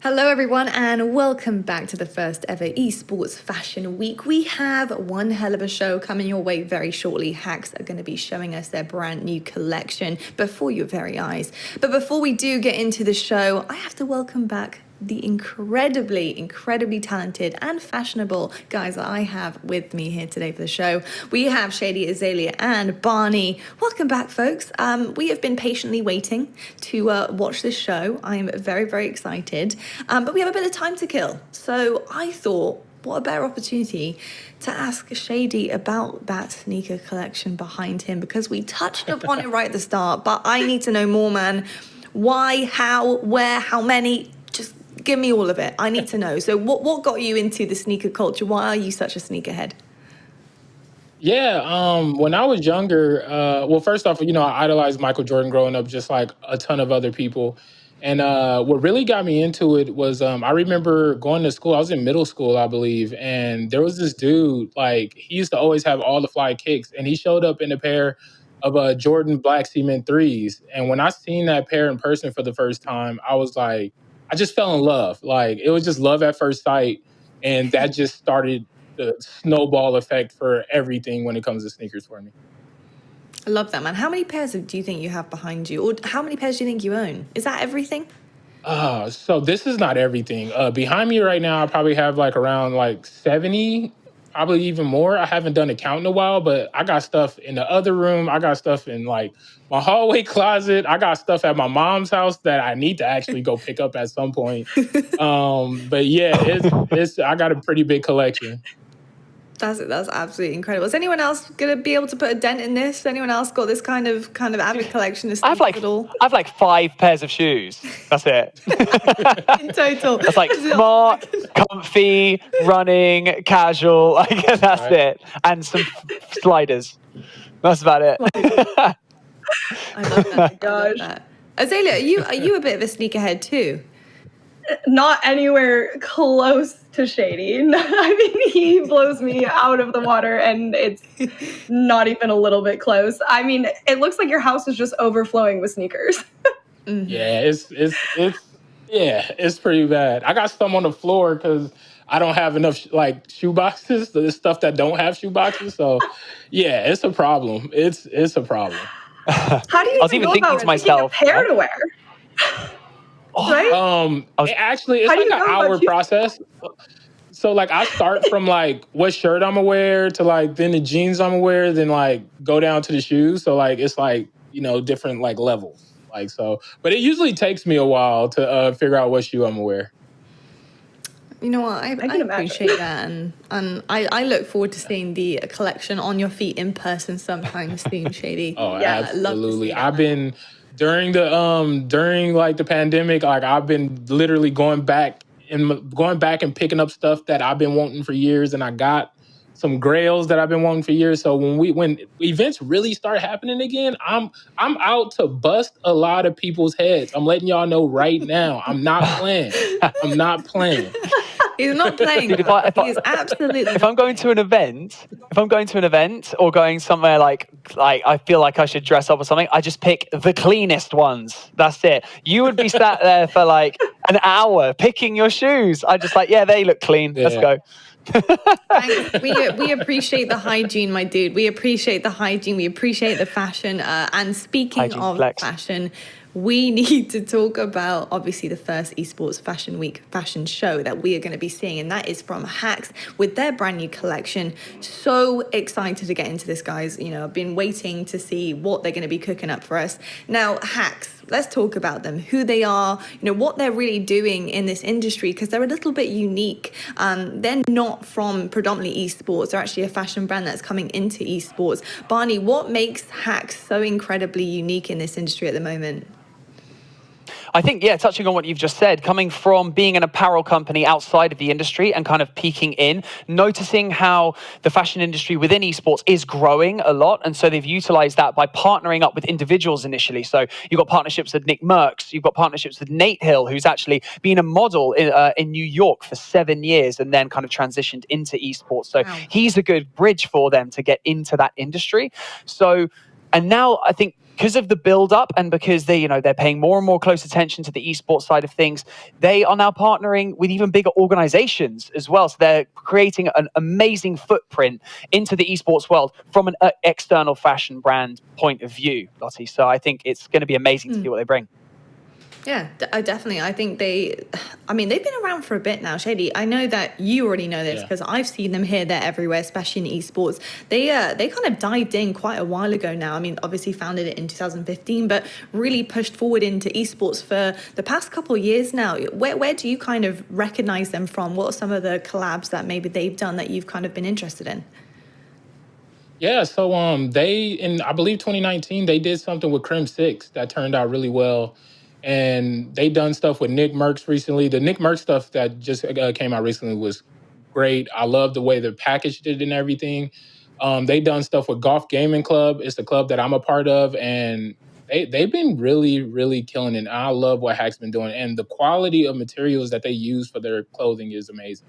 Hello everyone and welcome back to the first ever esports fashion week. We have one hell of a show coming your way very shortly. Hacks are going to be showing us their brand new collection before your very eyes. But before we do get into the show, I have to welcome back the incredibly talented and fashionable guys that I have with me here today for the show. We have Shady, Azalea and Barney. Welcome back, folks. We have been patiently waiting to watch this show. I am very excited, but we have a bit of time to kill. So I thought, what a better opportunity to ask Shady about that sneaker collection behind him, because we touched upon it right at the start, but I need to know more, man. Why, how, where, how many? Just give me all of it. I need to know. So what got you into the sneaker culture? Why are you such a sneakerhead? Yeah, when I was younger, well, first off, I idolized Michael Jordan growing up, just like a ton of other people. And what really got me into it was I remember going to school. I was in middle school, I believe, and there was this dude, like, he used to always have all the fly kicks, and he showed up in a pair of Jordan Black Cement 3s. And when I seen that pair in person for the first time, I was like, I just fell in love. Like, it was just love at first sight. And that just started the snowball effect for everything when it comes to sneakers for me. I love that, man. How many pairs do you think you have behind you? Or how many pairs do you think you own? Is that everything? So this is not everything. Behind me right now, I probably have like around like 70, probably even more. I haven't done a count in a while, but I got stuff in the other room. I got stuff in like my hallway closet. I got stuff at my mom's house that I need to actually go pick up at some point. But yeah, it's I got a pretty big collection. That's absolutely incredible. Is anyone else gonna be able to put a dent in this? Anyone else got this kind of avid collection of I have like 5 pairs of shoes. That's it. In total. That's like smart, comfy, running, casual. Like that's right. It. And some sliders. That's about it. I love that. Gosh. Azalea, are you a bit of a sneakerhead too? Not anywhere close to Shady. I mean, he blows me out of the water, and it's not even a little bit close. I mean, it looks like your house is just overflowing with sneakers. Yeah, it's pretty bad. I got some on the floor because I don't have enough like shoe boxes. The stuff that don't have shoe boxes. So yeah, it's a problem. It's a problem. How do you even go about picking a pair to wear? Right? It's like an hour process. So like I start from like what shirt I'm gonna wear to like then the jeans I'm gonna wear, then like go down to the shoes. So like it's like, different like levels. Like so, but it usually takes me a while to figure out what shoe I'm gonna wear. You know what? I appreciate that, and I look forward to seeing the collection on your feet in person sometime soon, Shady. Oh, yeah, absolutely. I've been during like the pandemic, like I've been literally going back and picking up stuff that I've been wanting for years, and I got some grails that I've been wanting for years. So when events really start happening again, I'm out to bust a lot of people's heads. I'm letting y'all know right now. I'm not playing. I'm not playing. He's not playing. Dude, He's absolutely. If I'm going to an event or going somewhere like I feel like I should dress up or something, I just pick the cleanest ones. That's it. You would be sat there for like an hour picking your shoes. I just like, yeah, they look clean. Yeah. Let's go. We appreciate the hygiene, my dude. We appreciate the hygiene. We appreciate the fashion. And speaking hygiene of flex. Fashion, we need to talk about obviously the first esports fashion week fashion show that we are going to be seeing, and that is from Hacks with their brand new collection. So excited to get into this, guys. I've been waiting to see what they're going to be cooking up for us. Now, Hacks, let's talk about them, who they are, what they're really doing in this industry, because they're a little bit unique. They're not from predominantly esports. They're actually a fashion brand that's coming into esports. Barney, what makes Hacks so incredibly unique in this industry at the moment? I think, touching on what you've just said, coming from being an apparel company outside of the industry and kind of peeking in, noticing how the fashion industry within esports is growing a lot. And so they've utilized that by partnering up with individuals initially. So you've got partnerships with Nick Merckx, you've got partnerships with Nate Hill, who's actually been a model in New York for 7 years and then kind of transitioned into esports. So he's a good bridge for them to get into that industry. So And now I think because of the build up and because they're paying more and more close attention to the esports side of things, they are now partnering with even bigger organizations as well. So they're creating an amazing footprint into the esports world from an external fashion brand point of view, Lottie. So I think it's going to be amazing to see what they bring. Yeah, definitely. I think they've been around for a bit now, Shady. I know that you already know this because I've seen them here, there, everywhere, especially in esports. They kind of dived in quite a while ago now. I mean, obviously founded it in 2015, but really pushed forward into esports for the past couple of years now. Where do you kind of recognize them from? What are some of the collabs that maybe they've done that you've kind of been interested in? Yeah, so they in I believe 2019 they did something with Crim Six that turned out really well, and they done stuff with Nick Merckx recently. The Nick Merckx stuff that just came out recently was great. I love the way they're packaged it and everything. They done stuff with Golf Gaming Club. It's the club that I'm a part of, and they've been really, really killing it. And I love what Hack's been doing, and the quality of materials that they use for their clothing is amazing.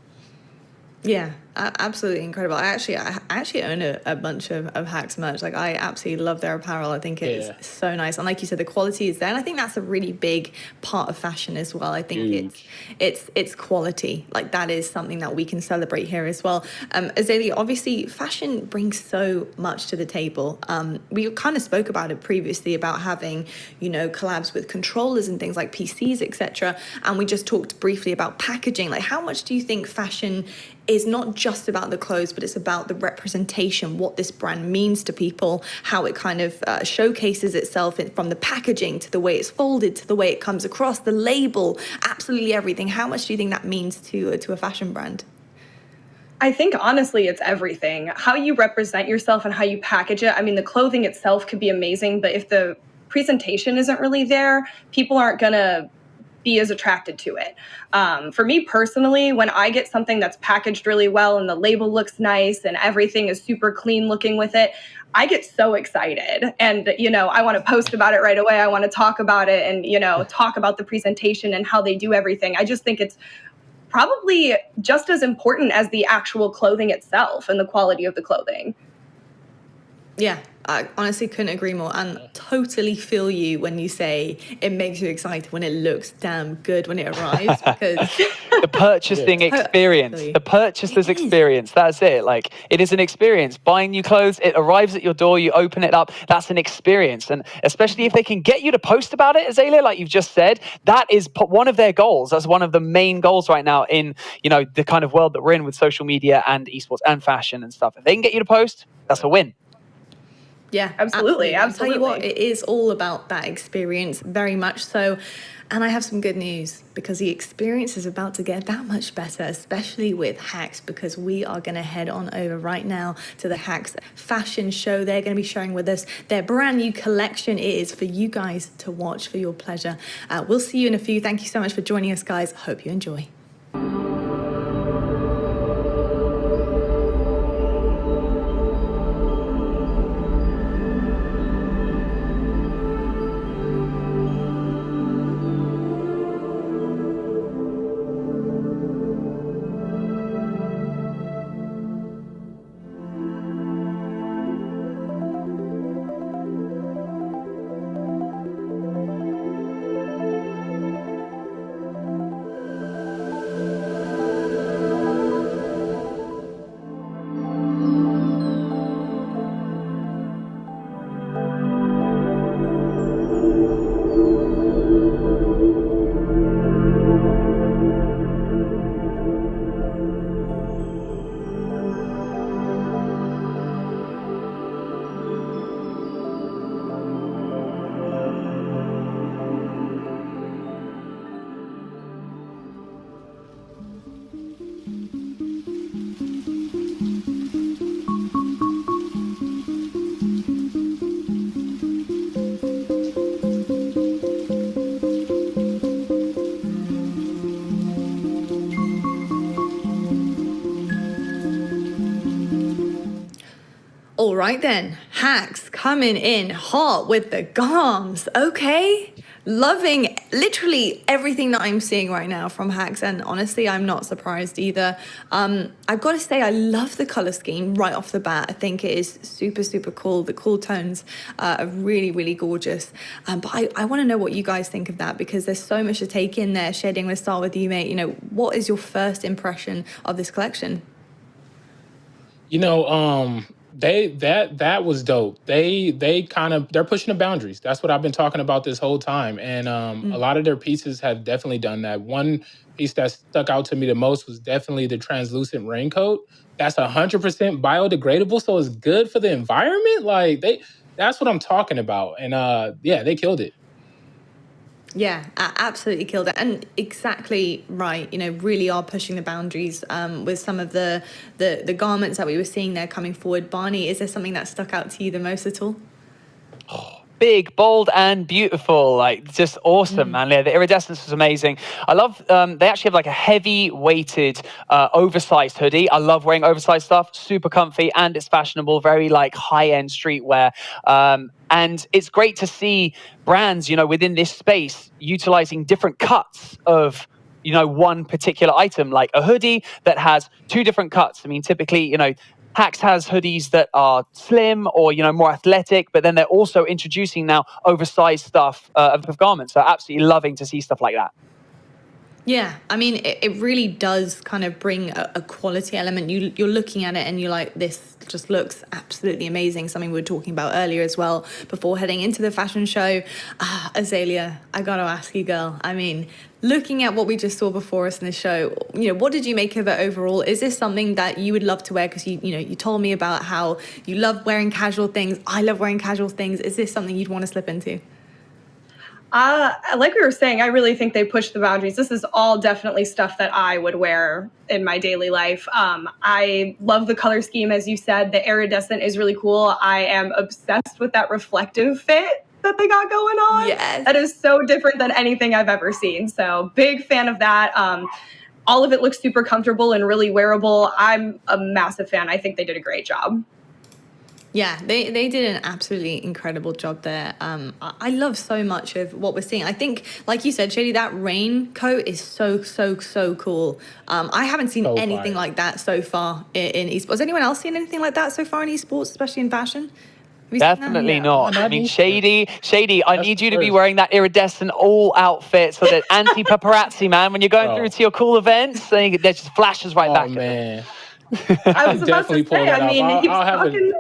Yeah, absolutely incredible. I actually own a bunch of Hacks merch. Like, I absolutely love their apparel. I think it's so nice. And like you said, the quality is there. And I think that's a really big part of fashion as well. I think it's quality. Like, that is something that we can celebrate here as well. Azalea, obviously, fashion brings so much to the table. We kind of spoke about it previously about having, collabs with controllers and things like PCs, etc. And we just talked briefly about packaging. Like, how much do you think fashion is not just about the clothes, but it's about the representation, what this brand means to people, how it kind of showcases itself from the packaging to the way it's folded, to the way it comes across, the label, absolutely everything. How much do you think that means to a fashion brand? I think, honestly, it's everything. How you represent yourself and how you package it. I mean, the clothing itself could be amazing, but if the presentation isn't really there, people aren't going to be as attracted to it. For me personally, when I get something that's packaged really well and the label looks nice and everything is super clean looking with it, I get so excited. And, I want to post about it right away. I want to talk about it and, talk about the presentation and how they do everything. I just think it's probably just as important as the actual clothing itself and the quality of the clothing. Yeah, I honestly couldn't agree more, and totally feel you when you say it makes you excited when it looks damn good when it arrives, because the purchasing experience, the purchaser's experience, that's it. Like, it is an experience. Buying new clothes, it arrives at your door, you open it up, that's an experience. And especially if they can get you to post about it, Azalea, like you've just said, that is one of their goals. That's one of the main goals right now in, the kind of world that we're in with social media and esports and fashion and stuff. If they can get you to post, that's a win. Yeah, absolutely. I'll tell you what, it is all about that experience, very much so. And I have some good news, because the experience is about to get that much better, especially with Hacks, because we are going to head on over right now to the Hacks fashion show. They're going to be sharing with us their brand new collection. It is for you guys to watch for your pleasure. We'll see you in a few. Thank you so much for joining us, guys. Hope you enjoy. All right then, Hacks coming in hot with the goms. Okay, Loving literally everything that I'm seeing right now from Hacks, and honestly, I'm not surprised either. I've got to say, I love the color scheme right off the bat. I think it is super, super cool. The cool tones are really, really gorgeous. But I want to know what you guys think of that, because there's so much to take in there. Shady, I'm going to start with you, mate. What is your first impression of this collection? That was dope. They're pushing the boundaries. That's what I've been talking about this whole time. And a lot of their pieces have definitely done that. One piece that stuck out to me the most was definitely the translucent raincoat. That's 100% biodegradable, so it's good for the environment. That's what I'm talking about. And yeah, they killed it. Yeah, absolutely killed it. And exactly right. Really are pushing the boundaries with some of the garments that we were seeing there coming forward. Barney, is there something that stuck out to you the most at all? Big, bold, and beautiful. Just awesome, man. Yeah, the iridescence was amazing. I love, they actually have like a heavy weighted, oversized hoodie. I love wearing oversized stuff, super comfy, and it's fashionable, very high-end streetwear. And it's great to see brands, within this space utilizing different cuts of one particular item, like a hoodie that has two different cuts. I mean, typically, Hacks has hoodies that are slim or, more athletic, but then they're also introducing now oversized stuff of garments. So absolutely loving to see stuff like that. Yeah, I mean, it really does kind of bring a quality element. You're looking at it and you're like, this just looks absolutely amazing. Something we were talking about earlier as well before heading into the fashion show. Azalea, I got to ask you, girl. I mean, looking at what we just saw before us in the show, what did you make of it overall? Is this something that you would love to wear? Because you told me about how you love wearing casual things. I love wearing casual things. Is this something you'd want to slip into? Like we were saying, I really think they push the boundaries. This is all definitely stuff that I would wear in my daily life. I love the color scheme, as you said. The iridescent is really cool. I am obsessed with that reflective fit that they got going on. Yes. That is so different than anything I've ever seen. So big fan of that. All of it looks super comfortable and really wearable. I'm a massive fan. I think they did a great job. Yeah, they did an absolutely incredible job there. I love so much of what we're seeing. I think, like you said, Shady, that raincoat is so, so, so cool. I haven't seen anything like that so far in esports. Has anyone else seen anything like that so far in esports, especially in fashion? Definitely not. I mean, Shady, I need you to be wearing that iridescent all outfit, so that anti-paparazzi, man, when you're going through to your cool events, there's just flashes right back. Man. I was about to say, I mean, he was talking...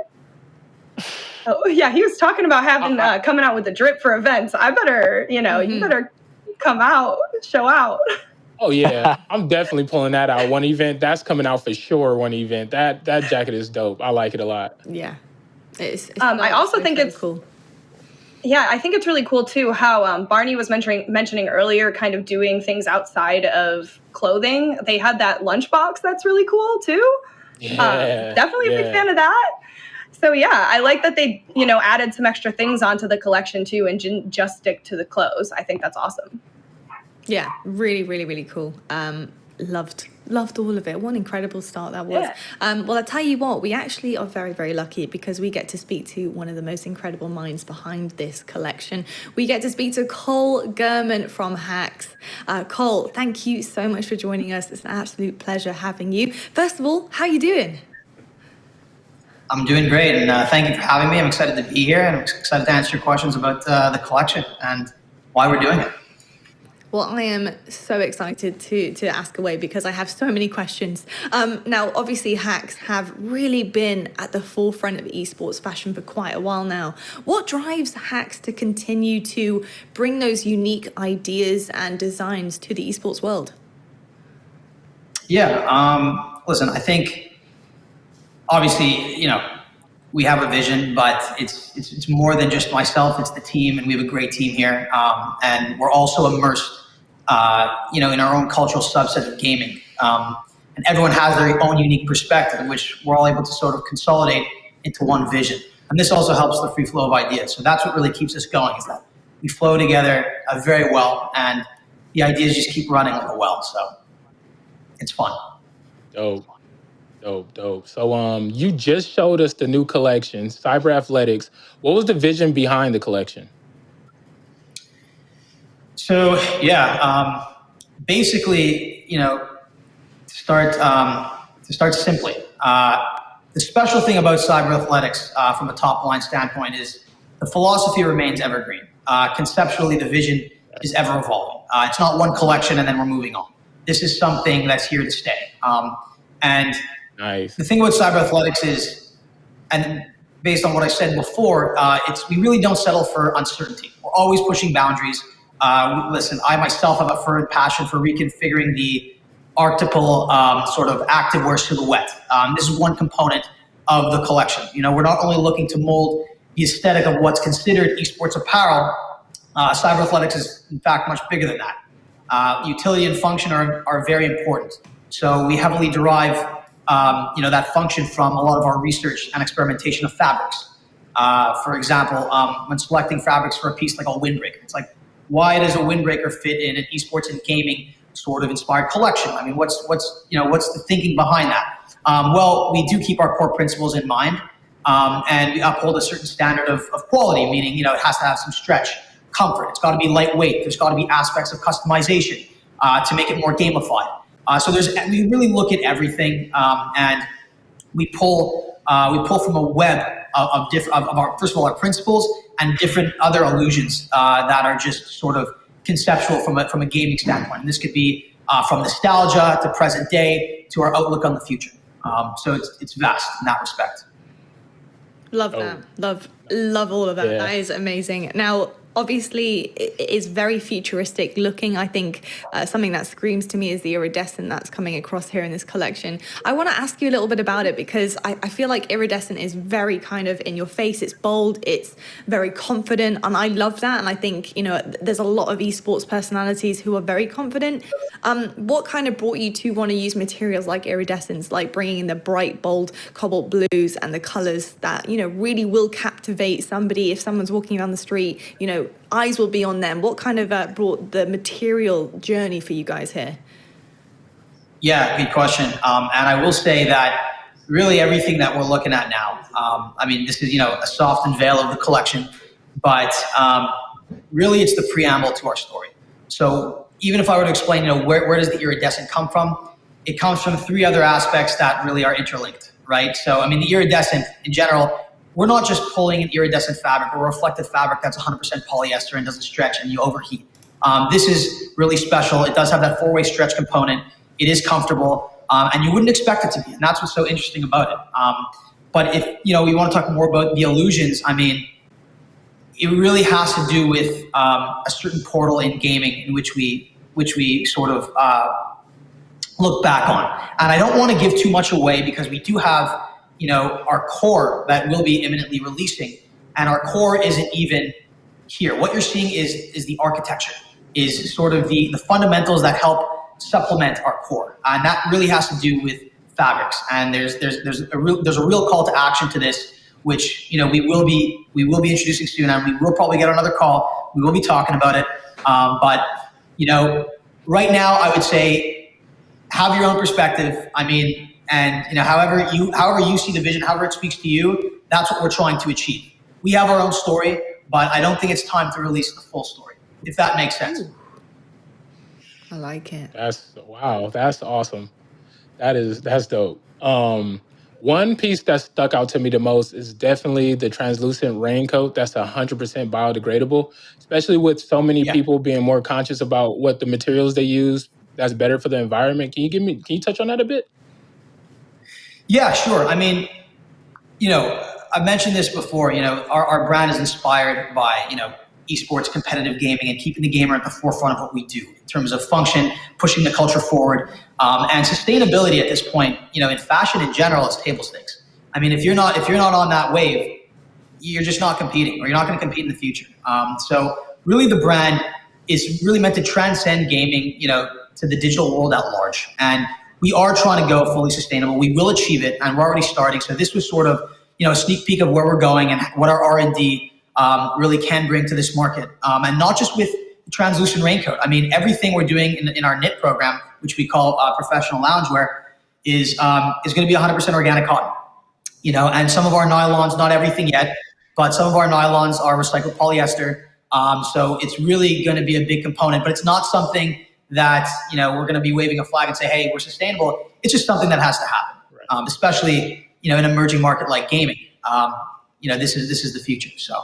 Oh, yeah, he was talking about having coming out with the drip for events. I better, you better come out, show out. Oh yeah, I'm definitely pulling that out. One event that's coming out for sure. One event that jacket is dope. I like it a lot. Yeah, it's I also think it's cool. Yeah, I think it's really cool too how Barney was mentioning earlier, kind of doing things outside of clothing. They had that lunchbox that's really cool too. Yeah, definitely a big fan of that. So yeah, I like that they, added some extra things onto the collection too, and didn't just stick to the clothes. I think that's awesome. Yeah, really, really, really cool. Loved all of it. What an incredible start that was. Yeah. Well, I'll tell you what, we actually are very, very lucky because we get to speak to one of the most incredible minds behind this collection. We get to speak to Cole Gurman from Hacks. Cole, thank you so much for joining us. It's an absolute pleasure having you. First of all, how are you doing? I'm doing great, and thank you for having me. I'm excited to be here, and I'm excited to answer your questions about the collection and why we're doing it. Well, I am so excited to ask away because I have so many questions. Now, obviously, Hacks have really been at the forefront of esports fashion for quite a while now. What drives Hacks to continue to bring those unique ideas and designs to the esports world? Yeah, listen, I think obviously, we have a vision, but it's more than just myself. It's the team, and we have a great team here. And we're also immersed, in our own cultural subset of gaming. And everyone has their own unique perspective, which we're all able to sort of consolidate into one vision. And this also helps the free flow of ideas. So that's what really keeps us going, is that we flow together very well, and the ideas just keep running like a well. So it's fun. Dope. So you just showed us the new collection, Cyber Athletics. What was the vision behind the collection? So yeah, basically, to start simply, the special thing about cyber athletics from a top line standpoint is the philosophy remains evergreen. Conceptually, the vision is ever evolving. It's not one collection and then we're moving on. This is something that's here to stay. And Nice. the thing about cyber athletics is, and based on what I said before, we really don't settle for uncertainty. We're always pushing boundaries. Listen, I myself have a fervent passion for reconfiguring the archetypal sort of activewear silhouette. This is one component of the collection. We're not only looking to mold the aesthetic of what's considered esports apparel. Cyber athletics is in fact much bigger than that. Utility and function are very important. So we heavily derive that function from a lot of our research and experimentation of fabrics. For example, when selecting fabrics for a piece like a windbreaker, it's like, why does a windbreaker fit in an esports and gaming sort of inspired collection? I mean, what's the thinking behind that? Well, we do keep our core principles in mind, and we uphold a certain standard of quality, meaning, it has to have some stretch, comfort. It's got to be lightweight. There's got to be aspects of customization to make it more gamified. So we really look at everything, and we pull from a web of our, first of all, our principles and different other illusions that are just sort of conceptual from a gaming standpoint. And this could be from nostalgia to present day to our outlook on the future. So it's vast in that respect. Love that. Love all of that. Yeah. That is amazing. Now, obviously, it is very futuristic looking. I think something that screams to me is the iridescent that's coming across here in this collection. I want to ask you a little bit about it because I feel like iridescent is very kind of in your face. It's bold. It's very confident. And I love that. And I think, there's a lot of esports personalities who are very confident. What kind of brought you to want to use materials like iridescence, like bringing in the bright, bold cobalt blues and the colors that, really will captivate somebody if someone's walking down the street, eyes will be on them. What kind of brought the material journey for you guys here? Yeah, good question. And I will say that really everything that we're looking at now, this is, a softened veil of the collection, but really it's the preamble to our story. So even if I were to explain, where does the iridescent come from? It comes from three other aspects that really are interlinked, right? So, the iridescent in general, we're not just pulling an iridescent fabric or reflective fabric that's 100% polyester and doesn't stretch and you overheat. This is really special. It does have that four-way stretch component. It is comfortable, and you wouldn't expect it to be, and that's what's so interesting about it. But if we want to talk more about the illusions, it really has to do with a certain portal in gaming in which we sort of look back on. And I don't want to give too much away because we do have our core that will be imminently releasing, and our core isn't even here. What you're seeing is the architecture, is sort of the fundamentals that help supplement our core, and that really has to do with fabrics. And there's a real call to action to this, which we will be introducing soon, and we will probably get another call. We will be talking about it, but right now I would say have your own perspective. And however you see the vision, however it speaks to you, that's what we're trying to achieve. We have our own story, but I don't think it's time to release the full story, if that makes sense. Ooh. I like it. That's awesome. That's dope. One piece that stuck out to me the most is definitely the translucent raincoat. That's 100% biodegradable, especially with so many people being more conscious about what the materials they use that's better for the environment. Can you touch on that a bit? Yeah, sure. I mentioned this before, our brand is inspired by, esports, competitive gaming, and keeping the gamer at the forefront of what we do in terms of function, pushing the culture forward, and sustainability at this point, in fashion in general, is table stakes. If you're not on that wave, you're just not competing, or you're not going to compete in the future. So really the brand is really meant to transcend gaming, to the digital world at large. And we are trying to go fully sustainable. We will achieve it, and we're already starting. So this was sort of, a sneak peek of where we're going and what our R&D really can bring to this market. And not just with the translucent raincoat. Everything we're doing in our knit program, which we call professional loungewear, is going to be 100% organic cotton. And some of our nylons, not everything yet, but some of our nylons are recycled polyester. So it's really going to be a big component, but it's not something that, we're going to be waving a flag and say, hey, we're sustainable. It's just something that has to happen, especially, in an emerging market like gaming. This is the future. So.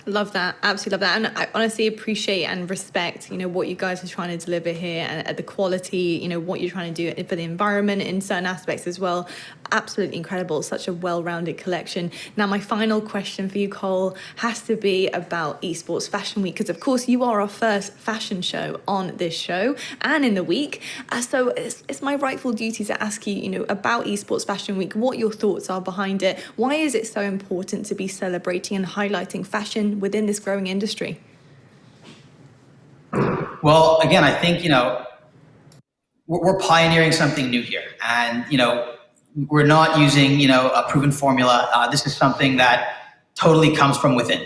Love that. Absolutely love that. And I honestly appreciate and respect, what you guys are trying to deliver here and at the quality, what you're trying to do for the environment in certain aspects as well. Absolutely incredible. Such a well-rounded collection. Now, my final question for you, Cole, has to be about Esports Fashion Week, because of course you are our first fashion show on this show and in the week. So it's my rightful duty to ask you, about Esports Fashion Week, what your thoughts are behind it. Why is it so important to be celebrating and highlighting fashion within this growing industry? Well, again, I think, we're pioneering something new here, and, we're not using, a proven formula. This is something that totally comes from within.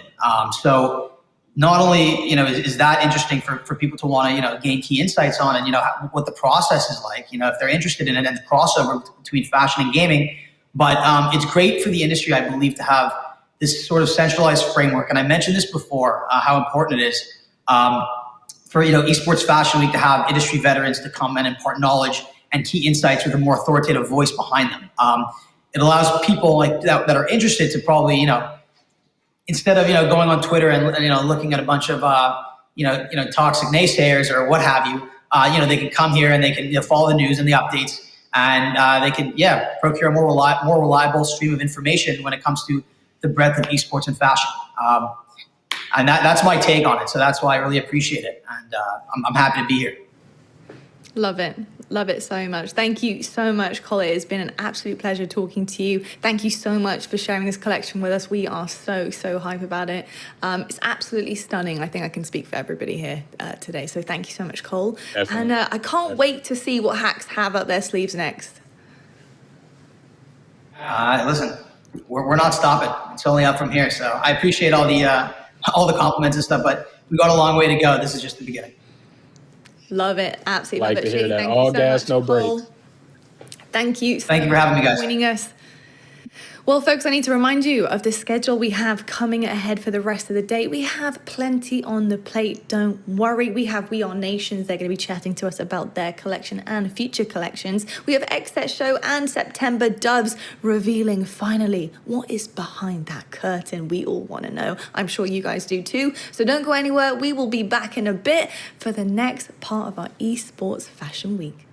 So not only, is that interesting for people to want to, gain key insights on and, what the process is like, if they're interested in it and the crossover between fashion and gaming, but it's great for the industry, I believe, to have this sort of centralized framework. And I mentioned this before, how important it is for, Esports Fashion Week to have industry veterans to come and impart knowledge and key insights with a more authoritative voice behind them. It allows people like that are interested to probably, instead of, going on Twitter and looking at a bunch of, toxic naysayers or what have you, they can come here and they can follow the news and the updates, and they can, procure a more reliable stream of information when it comes to the breadth of esports and fashion. And that's my take on it. So that's why I really appreciate it. And I'm happy to be here. Love it. Love it so much. Thank you so much, Cole. It has been an absolute pleasure talking to you. Thank you so much for sharing this collection with us. We are so hype about it. It's absolutely stunning. I think I can speak for everybody here today. So thank you so much, Cole. Definitely. And I can't wait to see what Hacks have up their sleeves next. Listen, we're not stopping. It's only up from here. So I appreciate all the compliments and stuff, but we got a long way to go. This is just the beginning. Love it. Absolutely like love it. To hear that. Thank All you so gas, much, no Cole. brakes. Thank you. Thank you for having me, guys. Joining us. Well, folks, I need to remind you of the schedule we have coming ahead for the rest of the day. We have plenty on the plate. Don't worry. We have We Are Nations. They're going to be chatting to us about their collection and future collections. We have Xset Show and September Doves revealing finally what is behind that curtain. We all want to know. I'm sure you guys do too. So don't go anywhere. We will be back in a bit for the next part of our Esports Fashion Week.